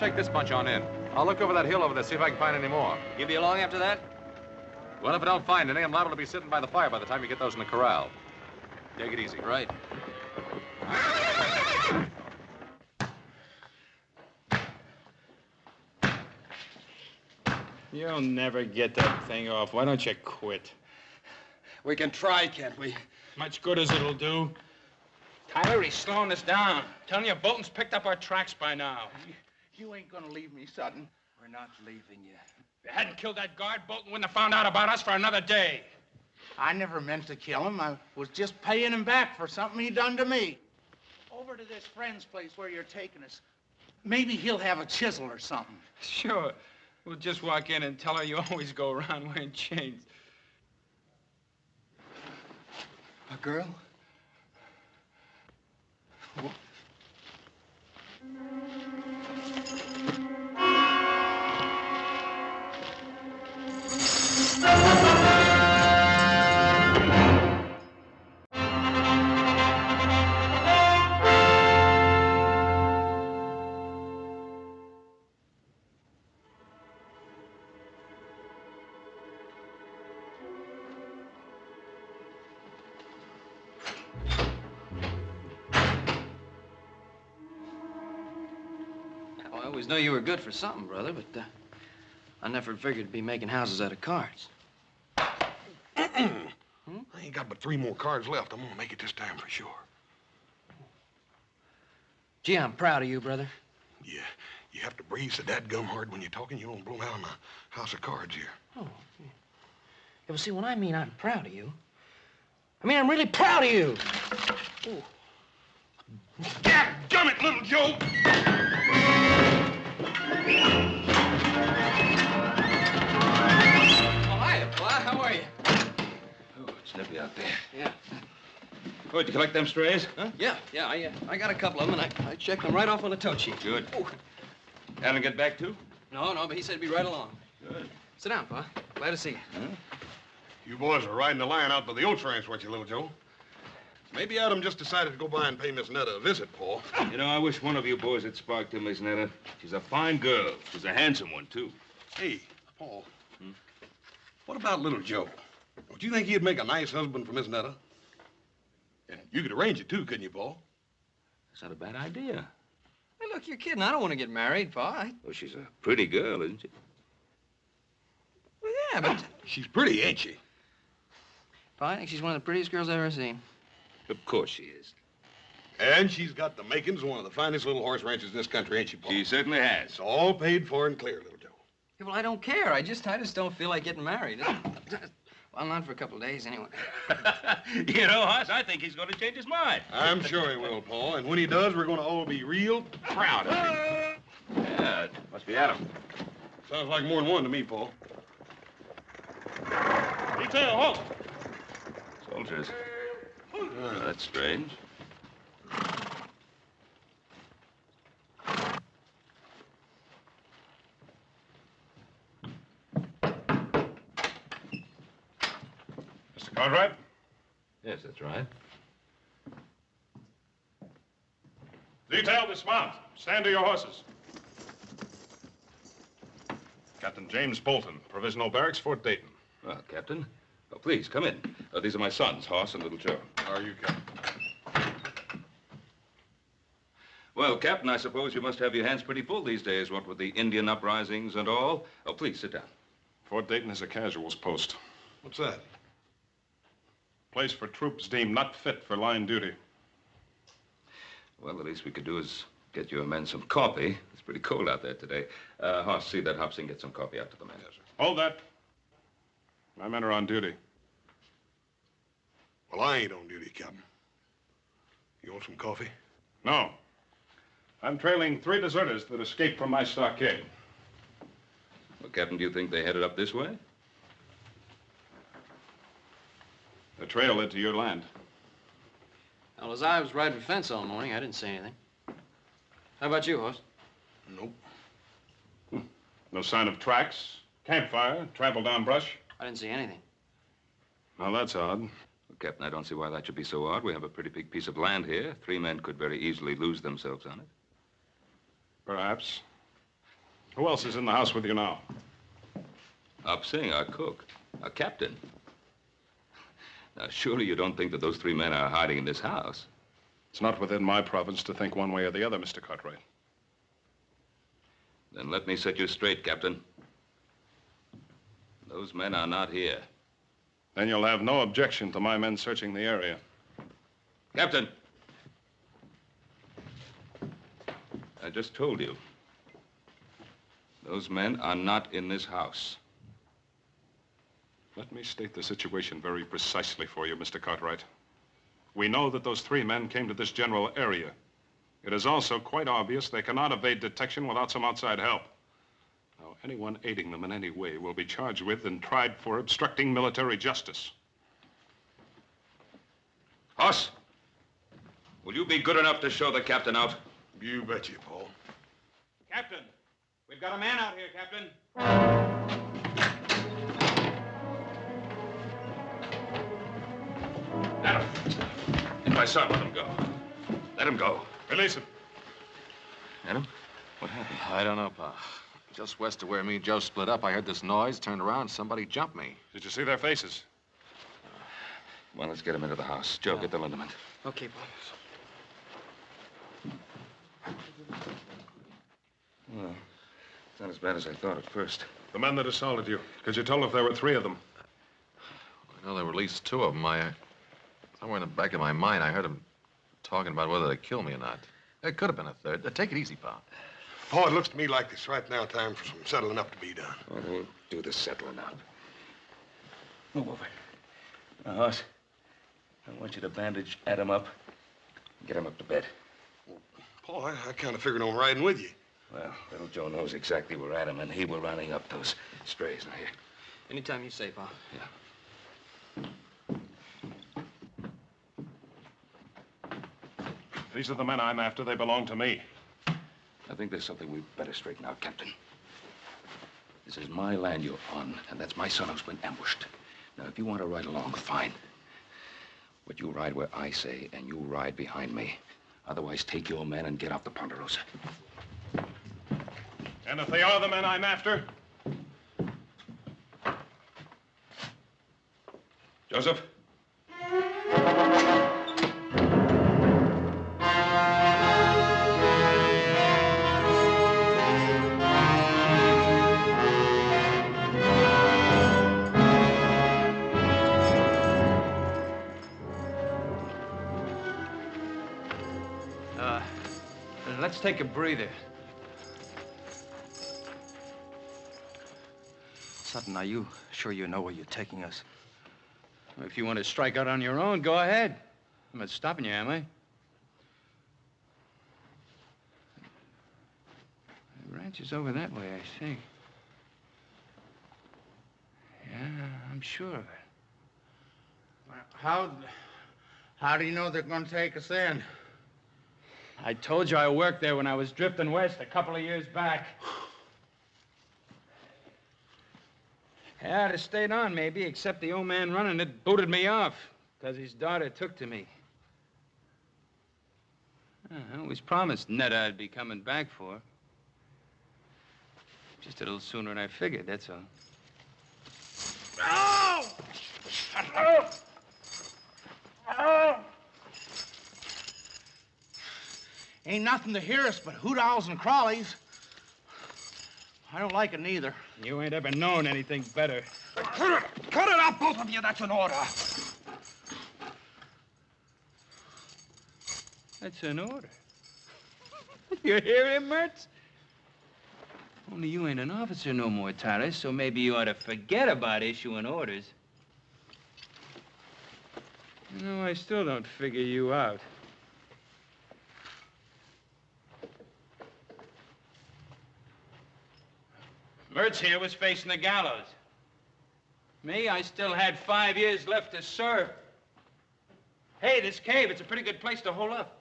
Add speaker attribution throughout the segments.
Speaker 1: take this bunch on in. I'll look over that hill over there, see if I can find any more.
Speaker 2: You be along after that?
Speaker 1: Well, if I don't find any, I'm liable to be sitting by the fire by the time you get those in the corral. Take it easy.
Speaker 2: Right.
Speaker 3: You'll never get that thing off. Why don't you quit?
Speaker 4: We can try, can't we?
Speaker 3: Much good as it'll do. Tyler, he's slowing us down. Telling you, Bolton's picked up our tracks by now.
Speaker 4: You ain't gonna leave me, Sutton.
Speaker 2: We're not leaving you.
Speaker 3: If you hadn't killed that guard, Bolton wouldn't have found out about us for another day.
Speaker 4: I never meant to kill him. I was just paying him back for something he done to me. Over to this friend's place where you're taking us. Maybe he'll have a chisel or something.
Speaker 3: Sure. We'll just walk in and tell her you always go around wearing chains.
Speaker 4: A girl?
Speaker 2: I always knew you were good for something, brother, but I never figured to be making houses out of cards.
Speaker 5: I ain't got but 3 more cards left. I'm gonna make it this time for sure.
Speaker 2: Gee, I'm proud of you, brother.
Speaker 5: Yeah, you have to breathe so dadgum hard when you're talking. You don't blow out in a house of cards here.
Speaker 2: Oh, yeah. Well, see, when I mean I'm proud of you, I mean I'm really proud of you. Ooh.
Speaker 5: Dadgummit, little Joe!
Speaker 2: How are you?
Speaker 6: Oh, it's nippy out there.
Speaker 2: Yeah.
Speaker 6: Oh, did you collect them strays?
Speaker 2: Huh? Yeah. I got a couple of them, and I checked them right off on the tote sheet.
Speaker 6: Good. Alan get back, too?
Speaker 2: No, but he said he'd be right along.
Speaker 6: Good.
Speaker 2: Sit down, Pa. Glad to see you.
Speaker 6: Huh?
Speaker 5: You boys are riding the line out by the oats ranch, weren't you, little Joe? Maybe Adam just decided to go by and pay Miss Netta a visit, Paul.
Speaker 6: You know, I wish one of you boys had sparked to Miss Netta. She's a fine girl. She's a handsome one, too.
Speaker 5: Hey, Paul. What about little Joe? Don't you think he'd make a nice husband for Miss Netta? And you could arrange it, too, couldn't you, Paul?
Speaker 6: That's not a bad idea.
Speaker 2: Hey, look, you're kidding. I don't want to get married, Pa.
Speaker 6: Well, she's a pretty girl, isn't she?
Speaker 2: Well, yeah, but...
Speaker 5: She's pretty, ain't she?
Speaker 2: Pa, I think she's one of the prettiest girls I've ever seen.
Speaker 6: Of course she is.
Speaker 5: And she's got the makings of one of the finest little horse ranches in this country, ain't she, Paul?
Speaker 6: She certainly has.
Speaker 5: It's all paid for and clear, little Joe.
Speaker 2: Yeah, well, I don't care. I just don't feel like getting married. Well, not for a couple of days, anyway.
Speaker 6: You know, Hoss, I think he's going to change his mind.
Speaker 5: I'm sure he will, Paul. And when he does, we're going to all be real proud of him.
Speaker 6: Yeah, it must be Adam.
Speaker 5: Sounds like more than one to me, Paul.
Speaker 3: Detail, halt!
Speaker 6: Soldiers. Oh, that's strange.
Speaker 1: Mr. Cartwright?
Speaker 6: Yes, that's right.
Speaker 1: Detail, dismount. Stand to your horses. Captain James Bolton, Provisional Barracks, Fort Dayton.
Speaker 6: Well, Captain. Oh, please, come in. These are my sons, Hoss and Little Joe.
Speaker 5: How are you, Captain?
Speaker 6: Well, Captain, I suppose you must have your hands pretty full these days, what with the Indian uprisings and all. Oh, please, sit down.
Speaker 1: Fort Dayton is a casuals post.
Speaker 5: What's that?
Speaker 1: Place for troops deemed not fit for line duty.
Speaker 6: Well, the least we could do is get your men some coffee. It's pretty cold out there today. Hoss, see that Hobson get some coffee out to the men.
Speaker 5: Yes, sir.
Speaker 1: Hold that. My men are on duty.
Speaker 5: Well, I ain't on duty, Captain. You want some coffee?
Speaker 1: No. I'm trailing 3 deserters that escaped from my stockade.
Speaker 6: Well, Captain, do you think they headed up this way?
Speaker 1: The trail led to your land.
Speaker 2: Well, as I was riding the fence all morning, I didn't see anything. How about you, Hoss?
Speaker 5: Nope.
Speaker 1: No sign of tracks, campfire, trampled down brush.
Speaker 2: I didn't see anything.
Speaker 1: Well, that's odd.
Speaker 6: Well, Captain, I don't see why that should be so odd. We have a pretty big piece of land here. 3 men could very easily lose themselves on it.
Speaker 1: Perhaps.
Speaker 7: Who else is in the house with you now?
Speaker 6: Hop-Sing, our cook, our captain. Now, surely you don't think that those 3 men are hiding in this house?
Speaker 7: It's not within my province to think one way or the other, Mr. Cartwright.
Speaker 6: Then let me set you straight, Captain. Those men are not here.
Speaker 7: Then you'll have no objection to my men searching the area.
Speaker 6: Captain! I just told you. Those men are not in this house.
Speaker 7: Let me state the situation very precisely for you, Mr. Cartwright. We know that those 3 men came to this general area. It is also quite obvious they cannot evade detection without some outside help. Now, anyone aiding them in any way will be charged with and tried for obstructing military justice.
Speaker 6: Hoss, will you be good enough to show the captain out?
Speaker 5: You betcha, Paul.
Speaker 3: Captain, we've got a man out here, Captain.
Speaker 6: Adam, if my son, let him go. Let him go.
Speaker 7: Release him.
Speaker 6: Adam, what happened?
Speaker 1: I don't know, Pa. Just west of where me and Joe split up, I heard this noise, turned around, somebody jumped me.
Speaker 7: Did you see their faces?
Speaker 6: Well, let's get him into the house. Joe, get the liniment.
Speaker 2: Okay, Paul.
Speaker 6: Well, it's not as bad as I thought at first.
Speaker 7: The men that assaulted you. Could you tell if there were 3 of them?
Speaker 1: I know there were at least 2 of them. Somewhere in the back of my mind, I heard them talking about whether they'd kill me or not. There could have been a 3rd. Take it easy, Pa.
Speaker 5: Paul, it looks to me like it's right now time for some settling up to be done.
Speaker 6: Well, we'll do the settling up. Move over. Now, Hoss, I want you to bandage Adam up and get him up to bed.
Speaker 5: Paul, I kind of figured on riding with you.
Speaker 6: Well, little Joe knows exactly where Adam and he were rounding up those strays. Now, here.
Speaker 2: Anytime you say, Pa.
Speaker 6: Yeah.
Speaker 7: These are the men I'm after. They belong to me.
Speaker 6: I think there's something we'd better straighten out, Captain. This is my land you're on, and that's my son who's been ambushed. Now, if you want to ride along, fine. But you ride where I say, and you ride behind me. Otherwise, take your men and get off the Ponderosa.
Speaker 7: And if they are the men I'm after?
Speaker 6: Joseph?
Speaker 2: Let's take a breather. Sutton, are you sure you know where you're taking us?
Speaker 3: If you want to strike out on your own, go ahead. I'm not stopping you, am I? The ranch is over that way, I think. Yeah, I'm sure of it.
Speaker 4: How do you know they're going to take us in?
Speaker 3: I told you I worked there when I was drifting west a couple of years back. Yeah, I'd have stayed on, maybe, except the old man running it booted me off because his daughter took to me. I always promised Netta I'd be coming back for. Just a little sooner than I figured, that's all.
Speaker 4: Oh! Oh! Oh! Ain't nothing to hear us but hoot owls and crawlies. I don't like it neither.
Speaker 3: You ain't ever known anything better.
Speaker 4: Cut it out, both of you. That's an order.
Speaker 3: That's an order. You hear him, Mertz? Only you ain't an officer no more, Tyrus, so maybe you ought to forget about issuing orders. You know, I still don't figure you out. Mertz here was facing the gallows. Me, I still had 5 years left to serve. Hey, this cave, it's a pretty good place to hole up.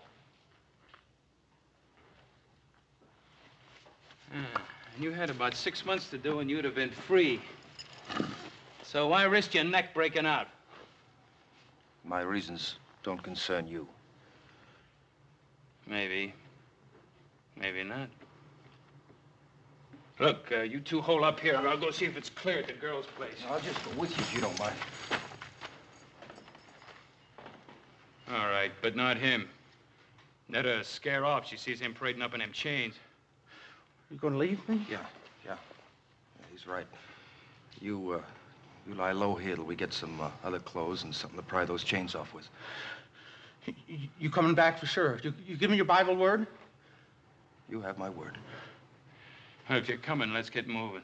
Speaker 3: And you had about 6 months to do, and you'd have been free. So why risk your neck breaking out?
Speaker 2: My reasons don't concern you.
Speaker 3: Maybe. Maybe not. Look, you two hole up here. I'll go see if it's clear at the girl's place.
Speaker 6: I'll just go with you if you don't mind.
Speaker 3: All right, but not him. Netta'll scare off. She sees him parading up in them chains.
Speaker 4: You gonna leave me?
Speaker 8: Yeah, he's right. You lie low here till we get some other clothes and something to pry those chains off with.
Speaker 4: You coming back for sure? You give me your Bible word?
Speaker 8: You have my word.
Speaker 3: If you're coming, let's get moving.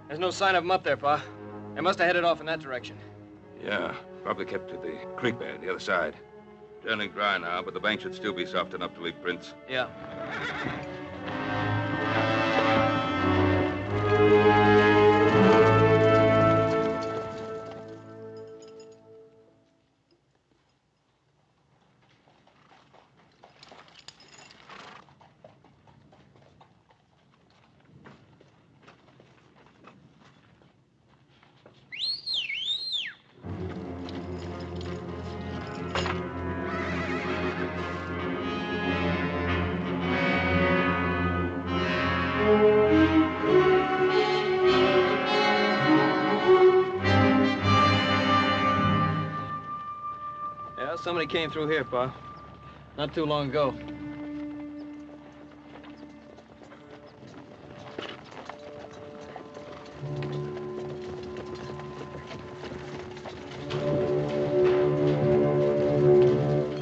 Speaker 2: There's no sign of them up there, Pa. They must have headed off in that direction.
Speaker 6: Yeah, probably kept to the creek bed, the other side. Turning dry now, but the bank should still be soft enough to leave prints.
Speaker 2: Yeah. Yeah, somebody came through here, Pa. Not too long ago.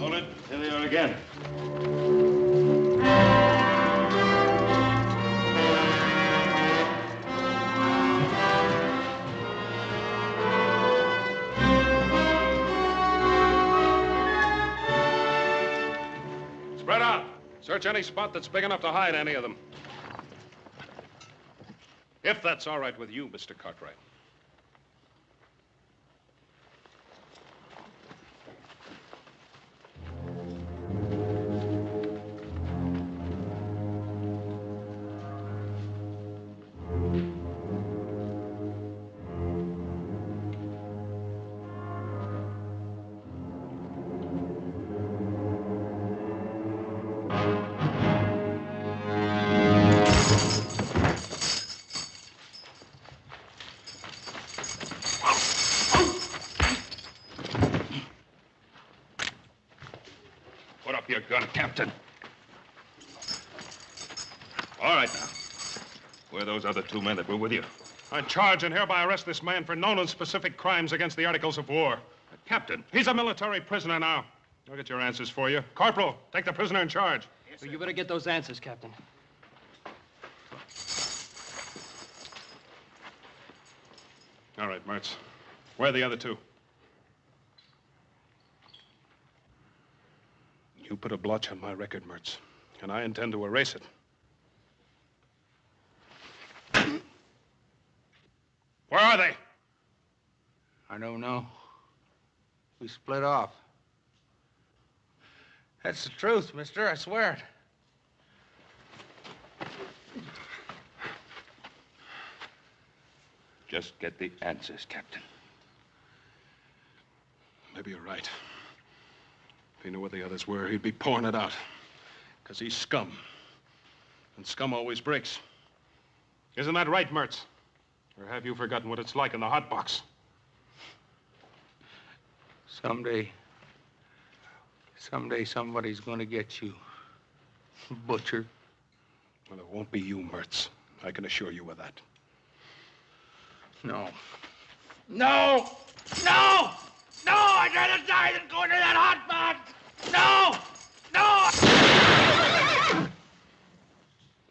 Speaker 7: Hold it. Here they are again. Spread out. Search any spot that's big enough to hide any of them. If that's all right with you, Mr. Cartwright. Put up your gun, Captain. All right, now. Where are those other two men that were with you? I charge and hereby arrest this man for known and specific crimes against the Articles of War. Captain, he's a military prisoner now. I'll get your answers for you. Corporal, take the prisoner in charge.
Speaker 2: Well, you better get those answers, Captain.
Speaker 7: All right, Mertz. Where are the other two? You put a blotch on my record, Mertz, and I intend to erase it. Where are they?
Speaker 4: I don't know. We split off. That's the truth, mister. I swear it.
Speaker 6: Just get the answers, Captain.
Speaker 7: Maybe you're right. If he knew where the others were, he'd be pouring it out. Because he's scum. And scum always breaks. Isn't that right, Mertz? Or have you forgotten what it's like in the hot box?
Speaker 4: Someday somebody's gonna get you, butcher.
Speaker 7: Well, it won't be you, Mertz. I can assure you of that.
Speaker 4: No. No! No! No! I'd rather die than go into that hot box! No! No!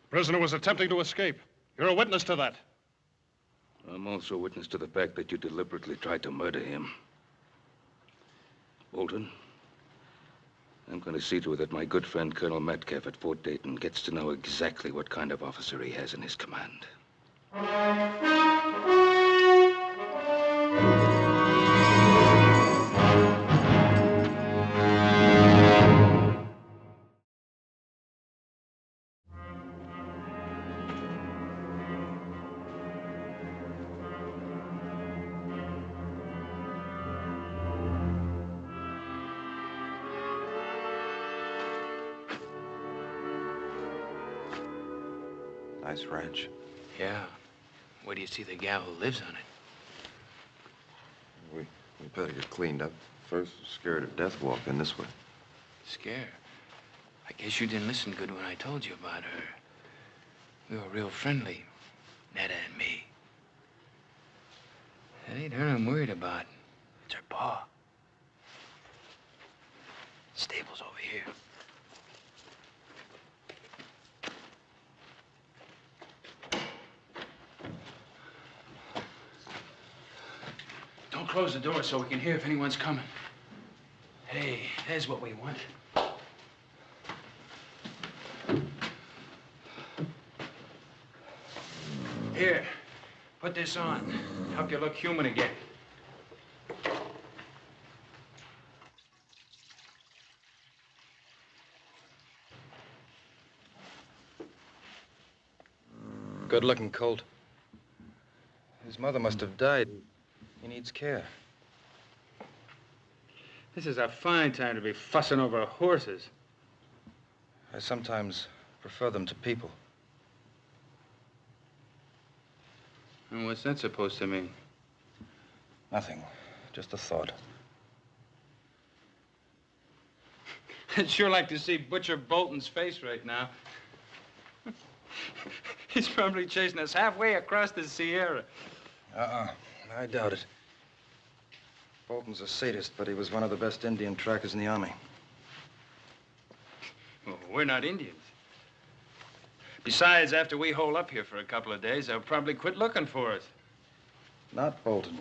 Speaker 7: The prisoner was attempting to escape. You're a witness to that.
Speaker 6: I'm also witness to the fact that you deliberately tried to murder him. Bolton, I'm going to see to it that my good friend Colonel Metcalf at Fort Dayton gets to know exactly what kind of officer he has in his command.
Speaker 8: Nice ranch.
Speaker 3: Yeah. Where do you see the gal who lives on it?
Speaker 8: We better get cleaned up. First, scared of death walked in this way.
Speaker 3: Scared? I guess you didn't listen good when I told you about her. We were real friendly, Netta and me. It ain't her I'm worried about. It's her pa. Stable's over here. Don't close the door so we can hear if anyone's coming. Hey, there's what we want. Here, put this on. Help you look human again.
Speaker 8: Good-looking colt. His mother must have died. He needs care.
Speaker 3: This is a fine time to be fussing over horses.
Speaker 8: I sometimes prefer them to people.
Speaker 3: And what's that supposed to mean?
Speaker 8: Nothing. Just a thought.
Speaker 3: I'd sure like to see Butcher Bolton's face right now. He's probably chasing us halfway across the Sierra.
Speaker 8: I doubt it. Bolton's a sadist, but he was one of the best Indian trackers in the Army.
Speaker 3: Well, we're not Indians. Besides, after we hole up here for a couple of days, they'll probably quit looking for us.
Speaker 8: Not Bolton.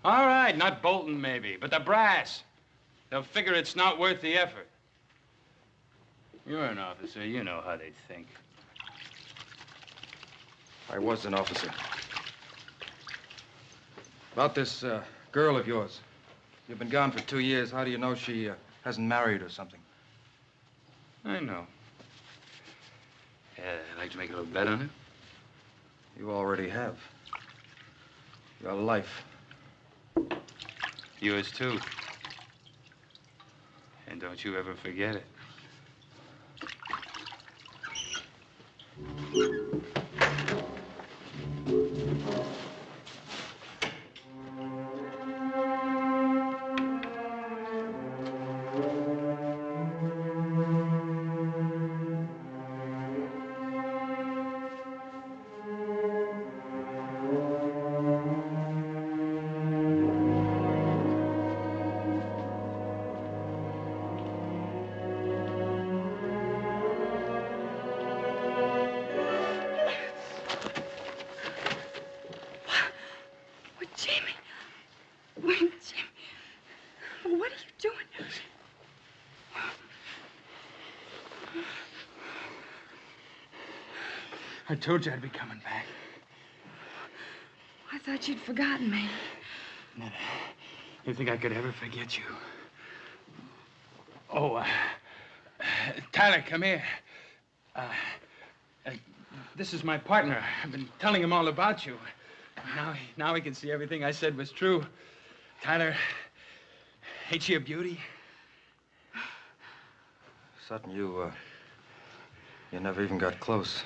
Speaker 3: All right, not Bolton, maybe, but the brass. They'll figure it's not worth the effort. You're an officer. You know how they think.
Speaker 8: I was an officer. About this girl of yours. You've been gone for 2 years. How do you know she hasn't married or something?
Speaker 3: I know. I'd like to make a little bet on it.
Speaker 8: You already have. Your life.
Speaker 3: Yours, too. And don't you ever forget it. I told you I'd be coming back.
Speaker 9: I thought you'd forgotten me.
Speaker 3: Netta, you think I could ever forget you? Oh, Tyler, come here. This is my partner. I've been telling him all about you. Now he can see everything I said was true. Tyler, ain't she a beauty?
Speaker 8: Sutton, you never even got close.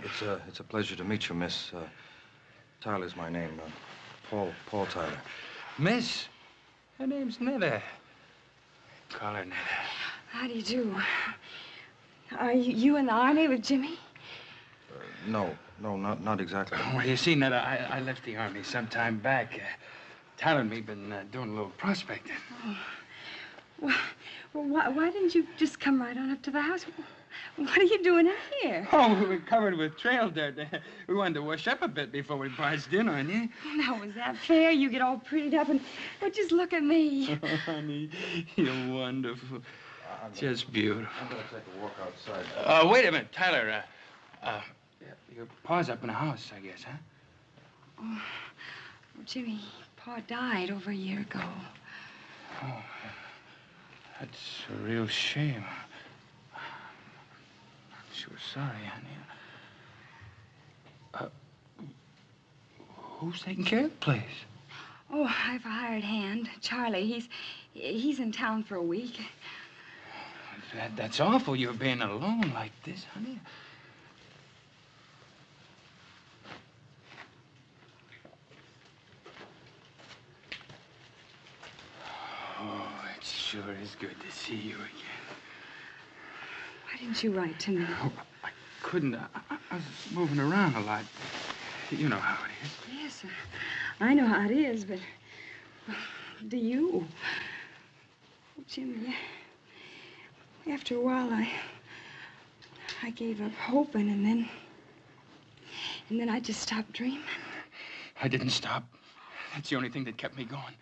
Speaker 8: It's a pleasure to meet you, Miss. Tyler's my name. Paul Tyler.
Speaker 3: Miss? Her name's Netta. Call her Netta.
Speaker 9: How do you do? Are you in the Army with Jimmy?
Speaker 8: No, not exactly.
Speaker 3: Well, you see, Netta, I left the Army some time back. Tyler and me been doing a little prospecting.
Speaker 9: Oh. Well, why didn't you just come right on up to the house? What are you doing out here?
Speaker 3: Oh, we were covered with trail dirt. We wanted to wash up a bit before we barged in on you.
Speaker 9: Now, was that fair? You get all prettied up and... Well, just look at me.
Speaker 3: Oh, honey, you're wonderful. Just beautiful.
Speaker 8: I'm gonna take a walk outside.
Speaker 3: Wait a minute, Tyler. Your pa's up in the house, I guess, huh?
Speaker 9: Oh, Jimmy, Pa died over a year ago.
Speaker 3: Oh, that's a real shame. I'm sure sorry, honey. Who's taking care of the place?
Speaker 9: Oh, I've a hired hand, Charlie. He's in town for a week.
Speaker 3: That's awful, you're being alone like this, honey. sure is good to see you again.
Speaker 9: Why didn't you write to me?
Speaker 3: Oh, I couldn't. I was moving around a lot. You know how it is.
Speaker 9: Yes, I know how it is, but do you? Oh, Jimmy, after a while, I gave up hoping, and then I just stopped dreaming.
Speaker 3: I didn't stop. That's the only thing that kept me going.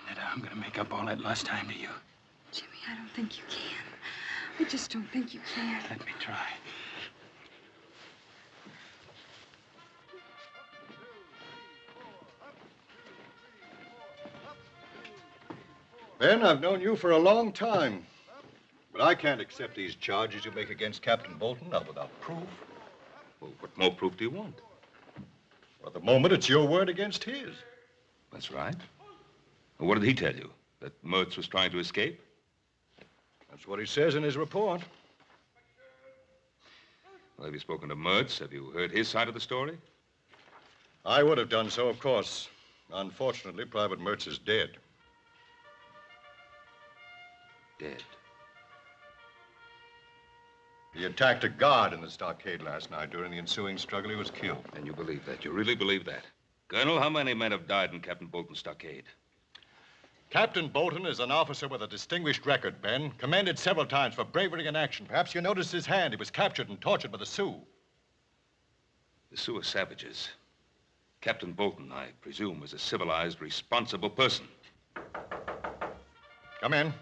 Speaker 3: Netta, I'm gonna make up all that lost time to you.
Speaker 9: Jimmy, I don't think you can. I just don't think you can.
Speaker 3: Let me try.
Speaker 10: Ben, I've known you for a long time. But I can't accept these charges you make against Captain Bolton, not without proof.
Speaker 6: Well, what more proof do you want?
Speaker 10: Well, at the moment, it's your word against his.
Speaker 6: That's right. Well, what did he tell you? That Mertz was trying to escape?
Speaker 10: That's what he says in his report.
Speaker 6: Well, have you spoken to Mertz? Have you heard his side of the story?
Speaker 10: I would have done so, of course. Unfortunately, Private Mertz is dead.
Speaker 6: Dead.
Speaker 10: He attacked a guard in the stockade last night. During the ensuing struggle, he was killed.
Speaker 6: And you believe that? You really believe that? Colonel, how many men have died in Captain Bolton's stockade?
Speaker 10: Captain Bolton is an officer with a distinguished record, Ben. Commended several times for bravery in action. Perhaps you noticed his hand. He was captured and tortured by the Sioux.
Speaker 6: The Sioux are savages. Captain Bolton, I presume, is a civilized, responsible person.
Speaker 10: Come in.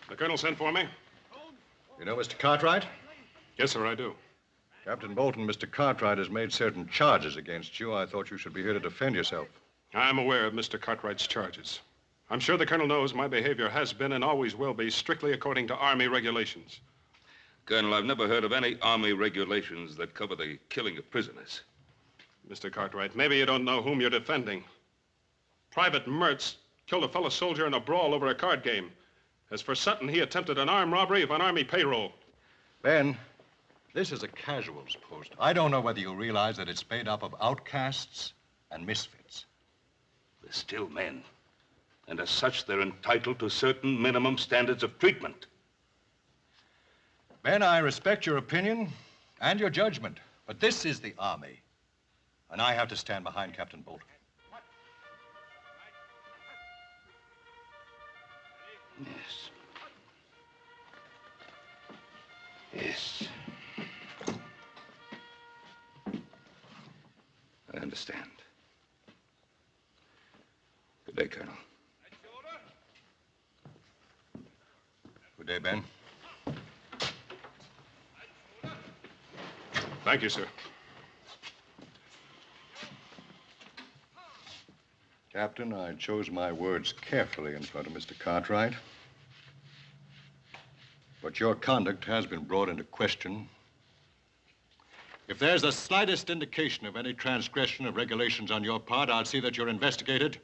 Speaker 7: The colonel sent for me?
Speaker 10: You know Mr. Cartwright?
Speaker 7: Yes, sir, I do.
Speaker 10: Captain Bolton, Mr. Cartwright has made certain charges against you. I thought you should be here to defend yourself.
Speaker 7: I'm aware of Mr. Cartwright's charges. I'm sure the colonel knows my behavior has been and always will be strictly according to Army regulations.
Speaker 6: Colonel, I've never heard of any Army regulations that cover the killing of prisoners.
Speaker 7: Mr. Cartwright, maybe you don't know whom you're defending. Private Mertz killed a fellow soldier in a brawl over a card game. As for Sutton, he attempted an armed robbery of an Army payroll.
Speaker 10: Ben, this is a casuals post. I don't know whether you realize that it's made up of outcasts and misfits.
Speaker 6: They're still men. And as such, they're entitled to certain minimum standards of treatment.
Speaker 10: Ben, I respect your opinion and your judgment, but this is the Army, and I have to stand behind Captain Bolton.
Speaker 6: Yes. Yes. I understand. Good day, Colonel.
Speaker 10: Good day, Ben.
Speaker 7: Thank you, sir.
Speaker 10: Captain, I chose my words carefully in front of Mr. Cartwright. But your conduct has been brought into question. If there's the slightest indication of any transgression of regulations on your part, I'll see that you're investigated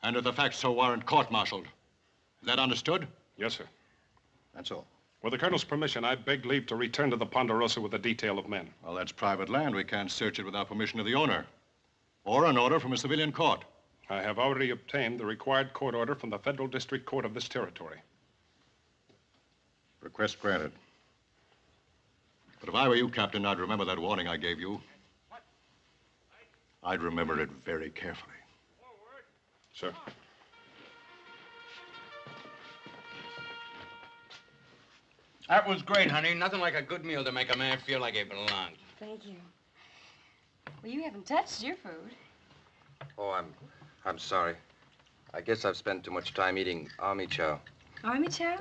Speaker 10: and if the facts so warrant, court-martialed. Is that understood?
Speaker 7: Yes, sir.
Speaker 10: That's all.
Speaker 7: With the colonel's permission, I beg leave to return to the Ponderosa with a detail of men.
Speaker 10: Well, that's private land. We can't search it without permission of the owner or an order from a civilian court.
Speaker 7: I have already obtained the required court order from the Federal District Court of this territory.
Speaker 10: Request granted. But if I were you, Captain, I'd remember that warning I gave you. I'd remember it very carefully.
Speaker 7: Sir.
Speaker 3: That was great, honey. Nothing like a good meal to make a man feel like he belonged.
Speaker 9: Thank you. Well, you haven't touched your food.
Speaker 8: Oh, I'm sorry. I guess I've spent too much time eating army chow.
Speaker 9: Army chow?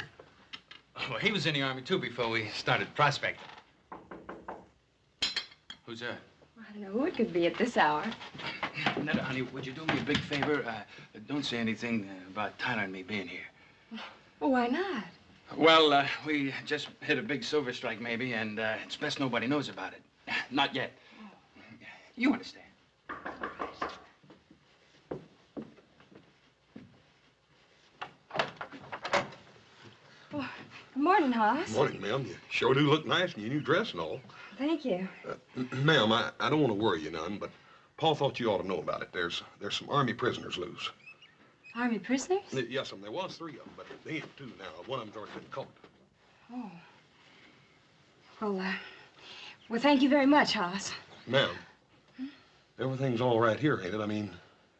Speaker 3: Well, he was in the Army, too, before we started prospecting. Who's that?
Speaker 9: Well, I don't know who it could be at this hour.
Speaker 3: Netta, honey, would you do me a big favor? Don't say anything about Tyler and me being here.
Speaker 9: Well, why not?
Speaker 3: Well, we just hit a big silver strike, maybe, and it's best nobody knows about it. Not yet. You understand.
Speaker 9: Well, good morning, Hoss.
Speaker 5: Morning, ma'am. You sure do look nice in your new dress and all.
Speaker 9: Thank you.
Speaker 5: Ma'am, I don't want to worry you none, but Paul thought you ought to know about it. There's some Army prisoners loose.
Speaker 9: Army prisoners?
Speaker 5: Yes, there was 3 of them, but they ain't 2 now. One of them's already been caught.
Speaker 9: Oh. Well, thank you very much, Hoss.
Speaker 5: Ma'am, everything's all right here, ain't it? I mean,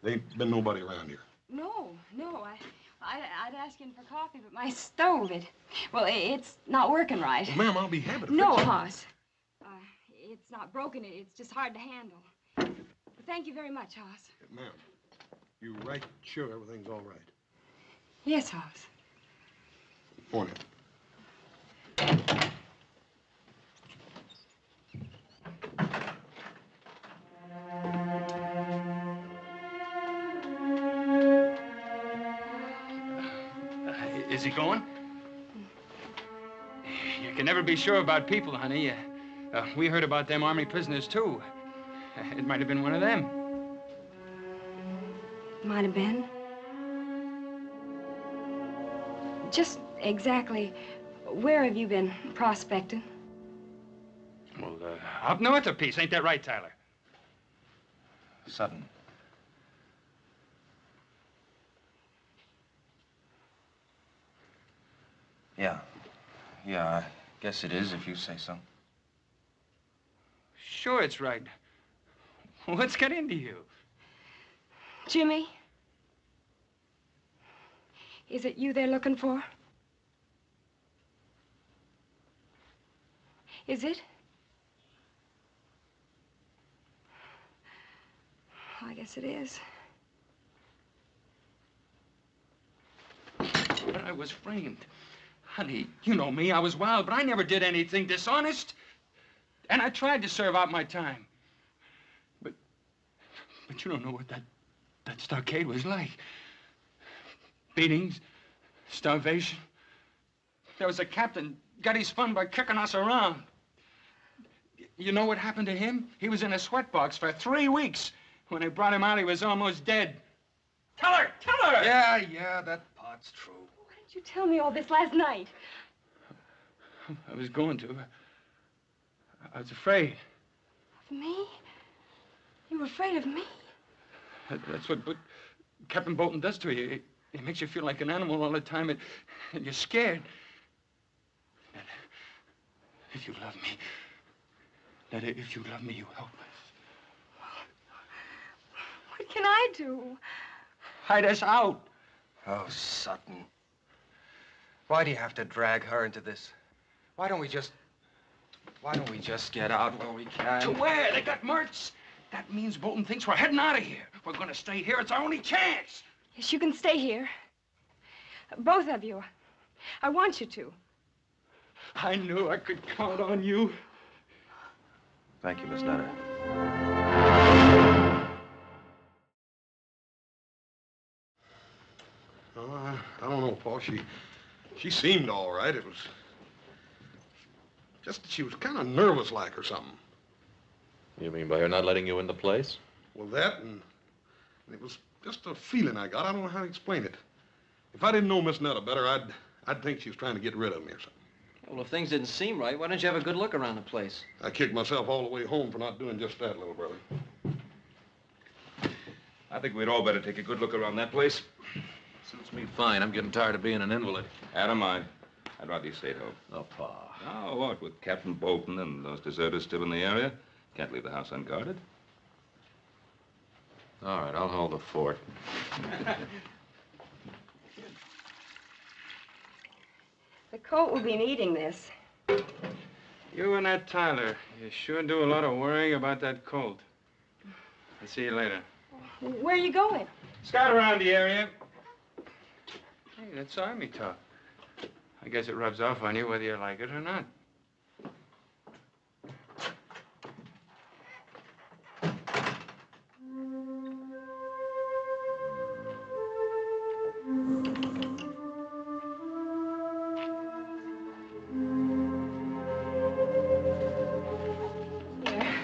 Speaker 5: there ain't been nobody around here.
Speaker 9: No. I'd ask in for coffee, but my stove, it's not working right.
Speaker 5: Well, ma'am, I'll be happy to
Speaker 9: No,
Speaker 5: fix it.
Speaker 9: Hoss. It's not broken. It's just hard to handle. Thank you very much, Hoss.
Speaker 5: Ma'am, you right sure everything's all right?
Speaker 9: Yes, Hoss.
Speaker 5: Morning.
Speaker 3: Is he going? You can never be sure about people, honey. We heard about them Army prisoners, too. It might have been one of them.
Speaker 9: Might have been. Just exactly where have you been prospecting?
Speaker 3: Well, up north a piece. Ain't that right, Tyler?
Speaker 8: Sutton. Yeah, I guess it is if you say so.
Speaker 3: Sure, it's right. What's got into you?
Speaker 9: Jimmy? Is it you they're looking for? Is it? I guess it is.
Speaker 3: But I was framed. Honey, you know me. I was wild, but I never did anything dishonest. And I tried to serve out my time. But you don't know what that stockade was like. Beatings, starvation. There was a captain, got his fun by kicking us around. You know what happened to him? He was in a sweatbox for 3 weeks. When they brought him out, he was almost dead. Tell her! Tell her!
Speaker 8: Yeah, that part's true.
Speaker 9: Why didn't you tell me all this last night?
Speaker 3: I was going to. I was afraid.
Speaker 9: Of me? You were afraid of me?
Speaker 3: That's what Captain Bolton does to you. It makes you feel like an animal all the time, and you're scared. If you love me, if you love me, you help us.
Speaker 9: What can I do?
Speaker 3: Hide us out.
Speaker 8: Oh, Sutton. Why do you have to drag her into this? Why don't we just get out while we can?
Speaker 3: To where? They got Mertz. That means Bolton thinks we're heading out of here. We're going to stay here. It's our only chance.
Speaker 9: Yes, you can stay here. Both of you. I want you to.
Speaker 3: I knew I could count on you.
Speaker 8: Thank you, Miss Nutter.
Speaker 5: Oh, I don't know, Paul. She seemed all right. It was just that she was kind of nervous like or something.
Speaker 1: You mean by her not letting you in the place?
Speaker 5: Well, that and it was just a feeling I got. I don't know how to explain it. If I didn't know Miss Nutter better, I'd think she was trying to get rid of me or something.
Speaker 2: Well, if things didn't seem right, why don't you have a good look around the place?
Speaker 5: I kicked myself all the way home for not doing just that, little brother.
Speaker 6: I think we'd all better take a good look around that place.
Speaker 1: Suits me fine. I'm getting tired of being an invalid.
Speaker 6: Out of mine. I'd rather you stayed home.
Speaker 1: Oh, Pa.
Speaker 6: Oh, what? With Captain Bolton and those deserters still in the area? Can't leave the house unguarded.
Speaker 1: All right, I'll hold the fort.
Speaker 9: The coat will be needing this.
Speaker 3: You and that Tyler, you sure do a lot of worrying about that colt. I'll see you later.
Speaker 9: Where are you going?
Speaker 3: Scout around the area. Hey, that's Army talk. I guess it rubs off on you whether you like it or not.
Speaker 9: Here,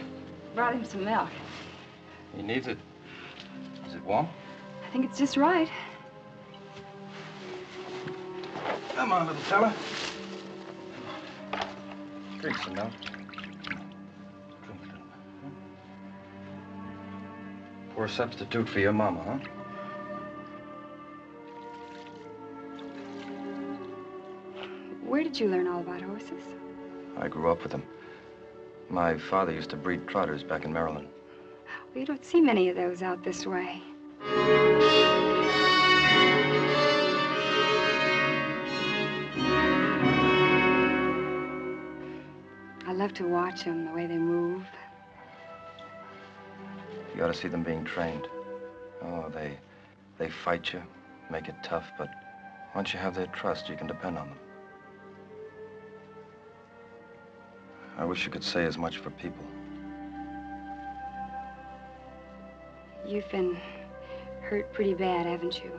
Speaker 9: brought him some milk.
Speaker 8: He needs it. Is it warm?
Speaker 9: I think it's just right.
Speaker 8: Come on, little fella. Drink some milk. Drink it. Poor substitute for your mama, huh?
Speaker 9: Where did you learn all about horses?
Speaker 8: I grew up with them. My father used to breed trotters back in Maryland.
Speaker 9: Well, you don't see many of those out this way. I love to watch them, the way they move.
Speaker 8: You ought to see them being trained. Oh, they fight you, make it tough, but once you have their trust, you can depend on them. I wish you could say as much for people.
Speaker 9: You've been hurt pretty bad, haven't you?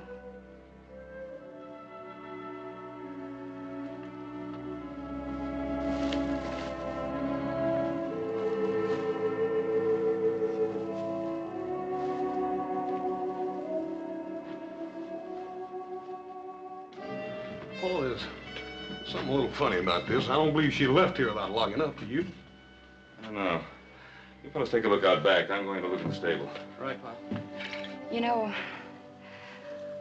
Speaker 5: Paul, there's something a little funny about this. I don't believe she left here without locking up, do you?
Speaker 6: I don't know. You fellas take a look out back. I'm going to look in the stable.
Speaker 2: Right, Pop.
Speaker 9: You know,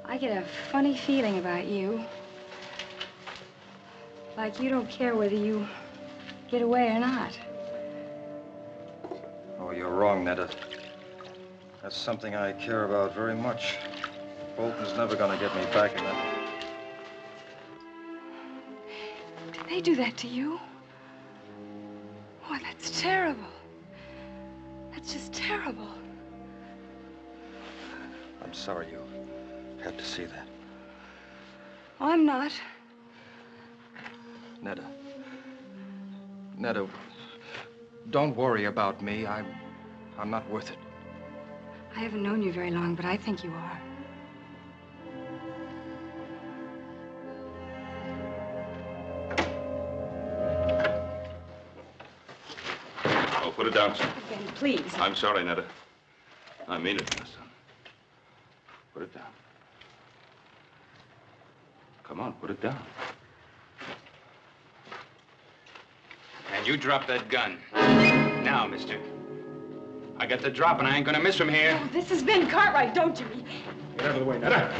Speaker 9: I get a funny feeling about you. Like you don't care whether you get away or not.
Speaker 8: Oh, you're wrong, Netta. That's something I care about very much. Bolton's never gonna get me back in that.
Speaker 9: Did they do that to you? Oh, that's terrible. That's just terrible.
Speaker 8: I'm sorry you had to see that.
Speaker 9: Oh, I'm not.
Speaker 8: Netta. Netta, don't worry about me. I'm not worth it.
Speaker 9: I haven't known you very long, but I think you are.
Speaker 6: Oh, put it down, son.
Speaker 9: Ben, please.
Speaker 6: I'm sorry, Netta. I mean it, my son. Put it down. Come on, put it down.
Speaker 3: And you drop that gun. Now, mister. I got the drop and I ain't gonna miss from here.
Speaker 9: Oh, this is Ben Cartwright, don't you?
Speaker 3: Get out of the way, Netta.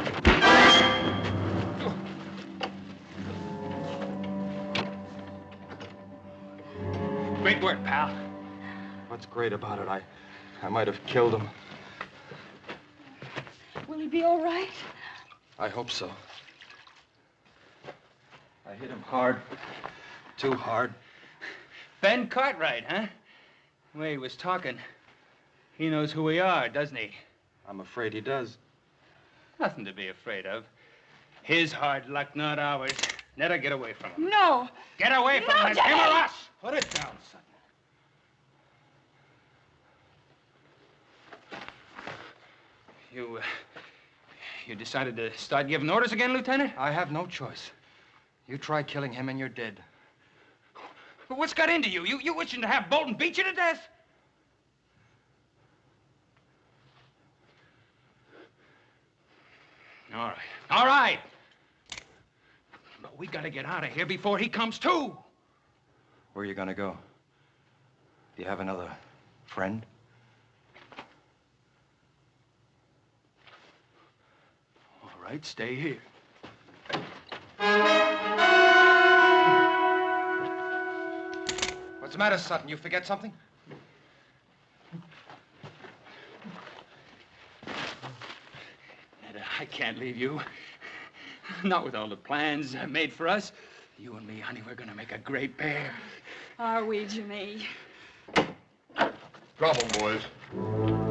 Speaker 3: Great work, pal.
Speaker 8: What's great about it? I might have killed him.
Speaker 9: Will he be all right?
Speaker 8: I hope so. I hit him hard. Too hard.
Speaker 3: Ben Cartwright, huh? The way he was talking. He knows who we are, doesn't he?
Speaker 8: I'm afraid he does.
Speaker 3: Nothing to be afraid of. His hard luck, not ours. Netta, get away from him.
Speaker 9: No.
Speaker 3: Get away from him. It's him or us. Put it down, son. You decided to start giving orders again, Lieutenant?
Speaker 8: I have no choice. You try killing him and you're dead.
Speaker 3: But what's got into you? You wishing to have Bolton beat you to death? All right. All right. But we gotta get out of here before he comes to.
Speaker 8: Where are you gonna go? Do you have another friend?
Speaker 3: All right, stay here.
Speaker 8: What's the matter, Sutton? You forget something?
Speaker 3: Netta, I can't leave you. Not with all the plans made for us. You and me, honey, we're gonna make a great pair.
Speaker 9: Are we, Jimmy?
Speaker 5: Drop 'em, boys.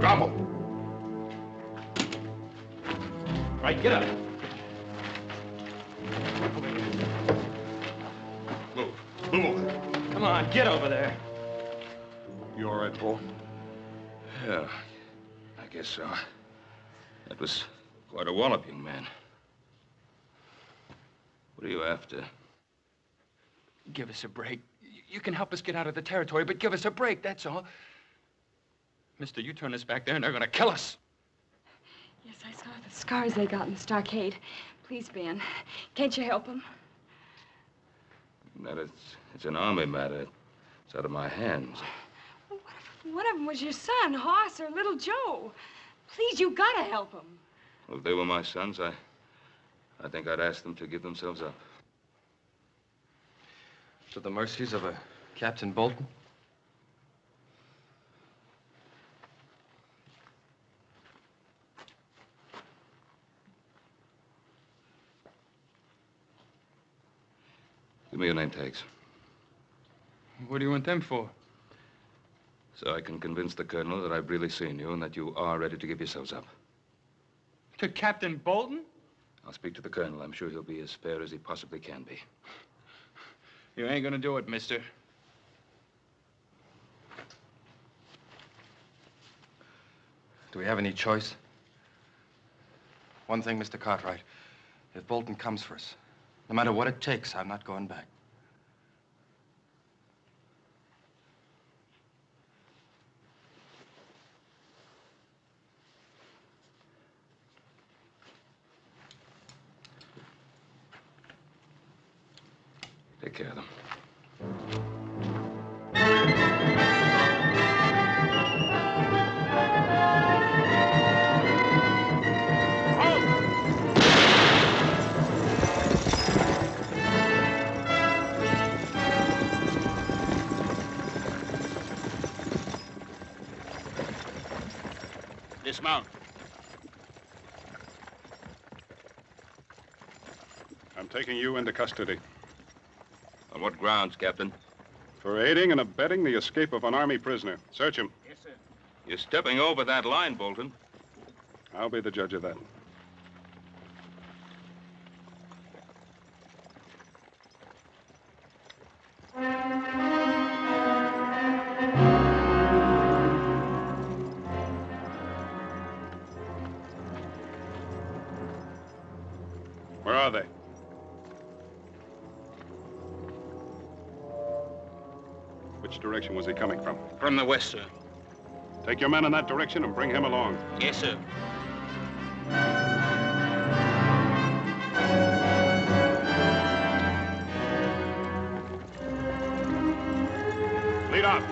Speaker 5: Drop 'em.
Speaker 3: Right, get up.
Speaker 5: Move. Move over.
Speaker 3: Come on, get over there.
Speaker 5: You all right, Paul?
Speaker 6: Yeah, I guess so. That was quite a wallop, young man. What are you after?
Speaker 3: Give us a break. You can help us get out of the territory, but give us a break, that's all. Mister, you turn us back there and they're gonna kill us.
Speaker 9: Yes, I saw the scars they got in the stockade. Please, Ben, can't you help them?
Speaker 6: That it's an army matter. It's out of my hands.
Speaker 9: What if one of them was your son, Hoss, or little Joe? Please, you gotta help him.
Speaker 6: Well, if they were my sons, I think I'd ask them to give themselves up.
Speaker 8: To the mercies of a Captain Bolton?
Speaker 6: Give me your name tags,
Speaker 3: What do you want them for?
Speaker 6: so I can convince the colonel that I've really seen you and that you are ready to give yourselves up.
Speaker 3: To Captain Bolton?
Speaker 6: I'll speak to the colonel. I'm sure he'll be as fair as he possibly can be.
Speaker 3: You ain't gonna do it, mister.
Speaker 8: Do we have any choice? One thing, Mr. Cartwright. If Bolton comes for us, no matter what it takes, I'm not going back.
Speaker 6: Take care of them.
Speaker 7: Dismount. I'm taking you into custody.
Speaker 6: On what grounds, Captain?
Speaker 7: For aiding and abetting the escape of an Army prisoner. Search him.
Speaker 4: Yes, sir.
Speaker 6: You're stepping over that line, Bolton.
Speaker 7: I'll be the judge of that. Where are they? Which direction was he coming from?
Speaker 11: From the west, sir.
Speaker 7: Take your men in that direction and bring him along.
Speaker 11: Yes, sir.
Speaker 7: Lead out.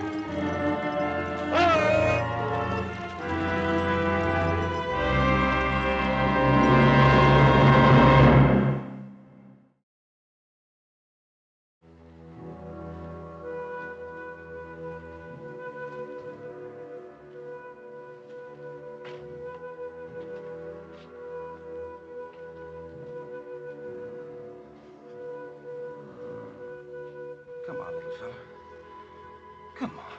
Speaker 8: Come on, little fella. Come on.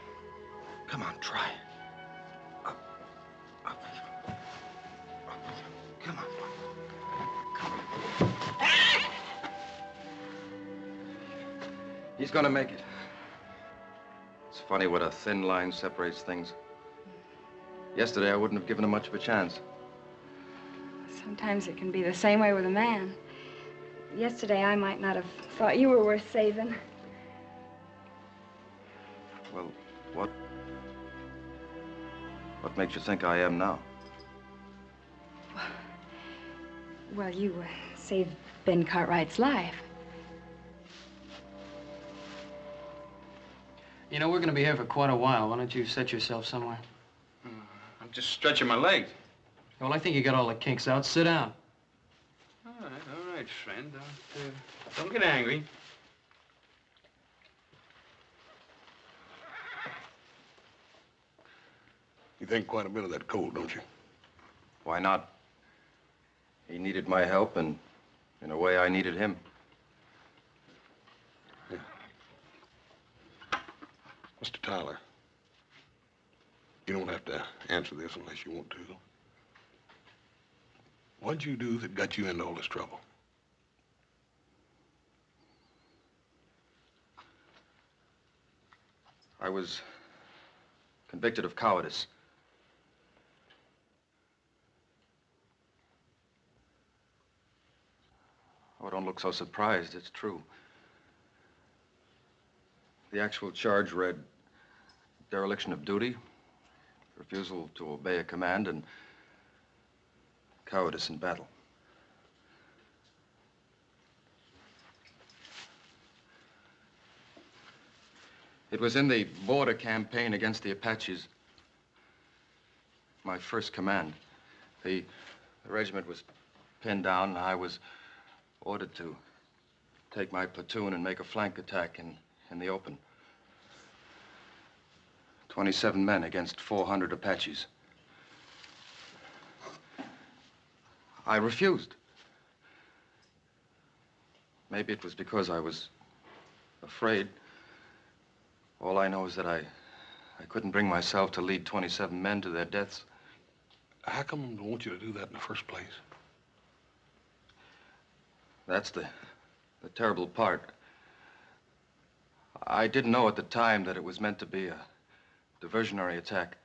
Speaker 8: Come on, try. Up. Up. Up. Come on. Come on. He's gonna make it. It's funny what a thin line separates things. Yesterday, I wouldn't have given him much of a chance.
Speaker 9: Sometimes it can be the same way with a man. Yesterday, I might not have thought you were worth saving.
Speaker 8: Well, what makes you think I am now?
Speaker 9: Well, you saved Ben Cartwright's life.
Speaker 2: You know, we're going to be here for quite a while. Why don't you set yourself somewhere?
Speaker 3: I'm just stretching my legs.
Speaker 2: Well, I think you got all the kinks out. Sit down.
Speaker 3: All right, friend. Don't get angry.
Speaker 5: You think quite a bit of that colt, don't you?
Speaker 8: Why not? He needed my help, and in a way, I needed him.
Speaker 5: Yeah. Mr. Tyler, you don't have to answer this unless you want to. What'd you do that got you into all this trouble?
Speaker 8: I was convicted of cowardice. Oh, don't look so surprised. It's true. The actual charge read dereliction of duty, refusal to obey a command, and cowardice in battle. It was in the border campaign against the Apaches. My first command. The regiment was pinned down, and I was ordered to take my platoon and make a flank attack in the open. 27 men against 400 Apaches. I refused. Maybe it was because I was afraid. All I know is that I couldn't bring myself to lead 27 men to their deaths.
Speaker 5: How come they want you to do that in the first place?
Speaker 8: That's the terrible part. I didn't know at the time that it was meant to be a diversionary attack.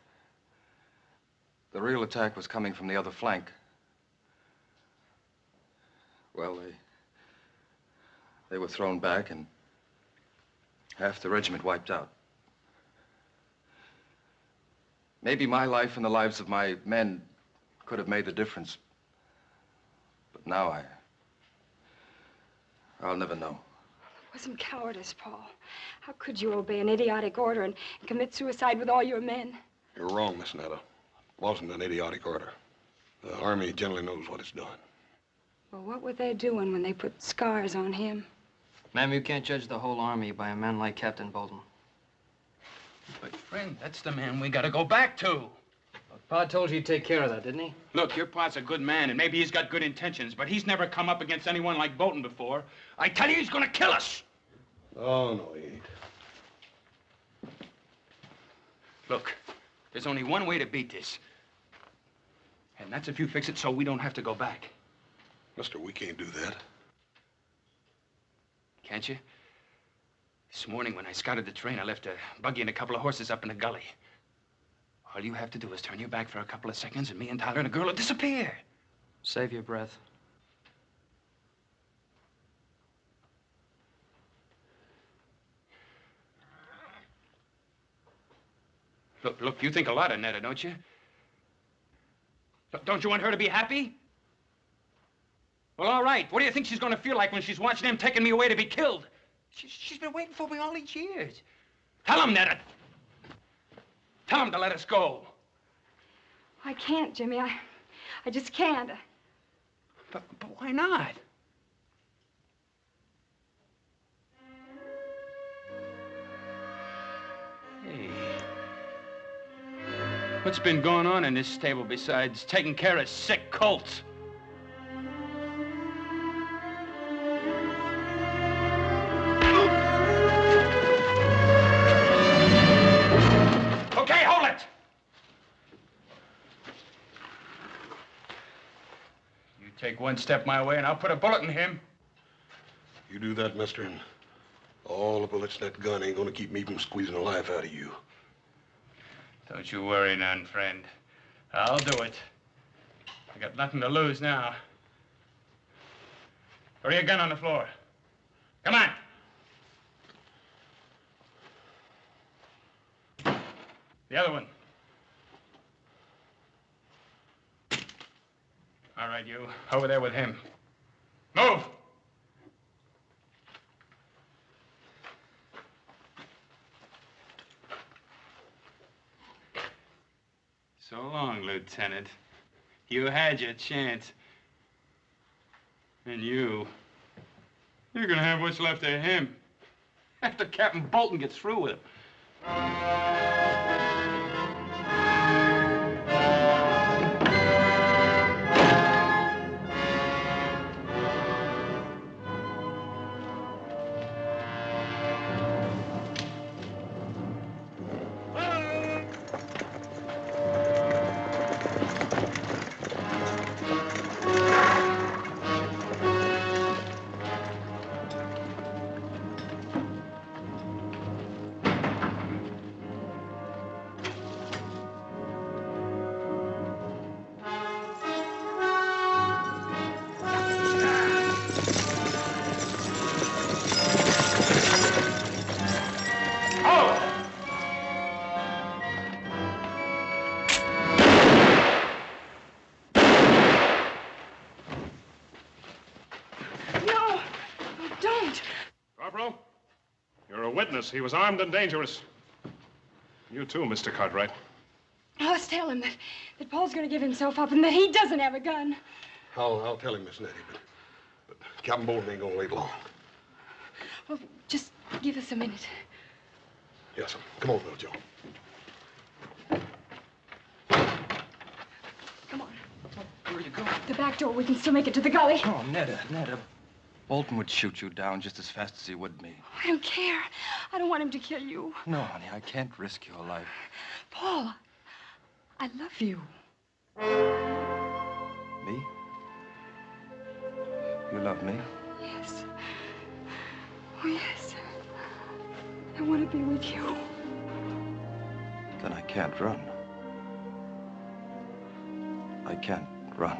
Speaker 8: The real attack was coming from the other flank. Well, they were thrown back and half the regiment wiped out. Maybe my life and the lives of my men could have made the difference. But now I'll never know.
Speaker 9: It wasn't cowardice, Paul. How could you obey an idiotic order and commit suicide with all your men?
Speaker 5: You're wrong, Miss Netta. It wasn't an idiotic order. The Army generally knows what it's doing.
Speaker 9: Well, what were they doing when they put scars on him?
Speaker 2: Ma'am, you can't judge the whole Army by a man like Captain Bolton.
Speaker 3: But, friend, that's the man we gotta go back to.
Speaker 2: Well, Pa told you he'd take care of that, didn't he?
Speaker 3: Look, your pa's a good man, and maybe he's got good intentions, but he's never come up against anyone like Bolton before. I tell you, he's gonna kill us.
Speaker 5: Oh, no, he ain't.
Speaker 3: Look, there's only one way to beat this. And that's if you fix it so we don't have to go back.
Speaker 5: Mister, we can't do that.
Speaker 3: Can't you? This morning when I scouted the train, I left a buggy and a couple of horses up in the gully. All you have to do is turn your back for a couple of seconds and me and Tyler and the girl will disappear.
Speaker 2: Save your breath.
Speaker 3: Look, you think a lot of Netta, don't you? Don't you want her to be happy? Well, all right. What do you think she's going to feel like when she's watching them taking me away to be killed? She's been waiting for me all these years. Tell him, Netta. Tell him to let us go.
Speaker 9: I can't, Jimmy. I just can't.
Speaker 3: But why not? Hey. What's been going on in this stable besides taking care of sick colts? Okay, hold it! You take one step my way and I'll put a bullet in him.
Speaker 5: You do that, mister, and all the bullets in that gun ain't gonna keep me from squeezing the life out of you.
Speaker 3: Don't you worry none, friend. I'll do it. I got nothing to lose now. Throw your gun on the floor. Come on. The other one. All right, you. Over there with him. Move! So long, Lieutenant. You had your chance. And you're gonna have what's left of him after Captain Bolton gets through with him.
Speaker 7: He was armed and dangerous. You too, Mr. Cartwright.
Speaker 9: Let's tell him that Paul's going to give himself up and that he doesn't have a gun.
Speaker 5: I'll tell him, Miss Nettie, but Captain Bolton ain't gonna wait long.
Speaker 9: Well, just give us a minute.
Speaker 5: Yes, sir. Come on, little Joe.
Speaker 9: Come on.
Speaker 8: Where are you going?
Speaker 9: The back door. We can still make it to the gully.
Speaker 8: Oh, Netta. Bolton would shoot you down just as fast as he would me.
Speaker 9: I don't care. I don't want him to kill you.
Speaker 8: No, honey, I can't risk your life.
Speaker 9: Paul, I love you.
Speaker 8: Me? You love me?
Speaker 9: Yes. Oh, yes. I want to be with you.
Speaker 8: Then I can't run. I can't run.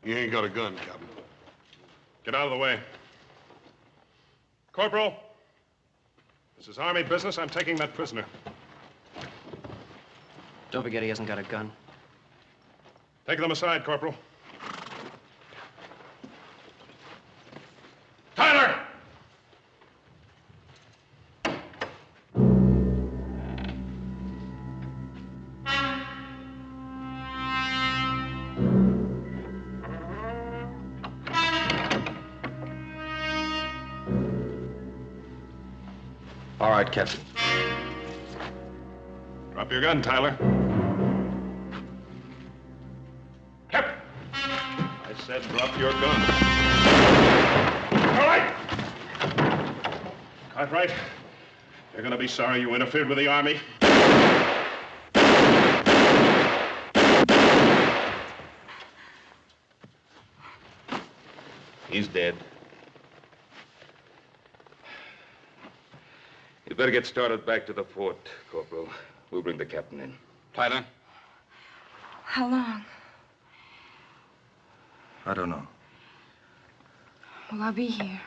Speaker 5: You ain't got a gun, Captain.
Speaker 7: Get out of the way. Corporal, this is Army business. I'm taking that prisoner.
Speaker 2: Don't forget he hasn't got a gun.
Speaker 7: Take them aside, Corporal. Tyler!
Speaker 6: All right, Captain.
Speaker 7: Drop your gun, Tyler. Captain! I said drop your gun. All right! Cartwright, you're gonna be sorry you interfered with the Army.
Speaker 6: He's dead. You better get started back to the fort, Corporal. We'll bring the captain in.
Speaker 3: Tyler?
Speaker 9: How long?
Speaker 8: I don't know.
Speaker 9: Well, I'll be here.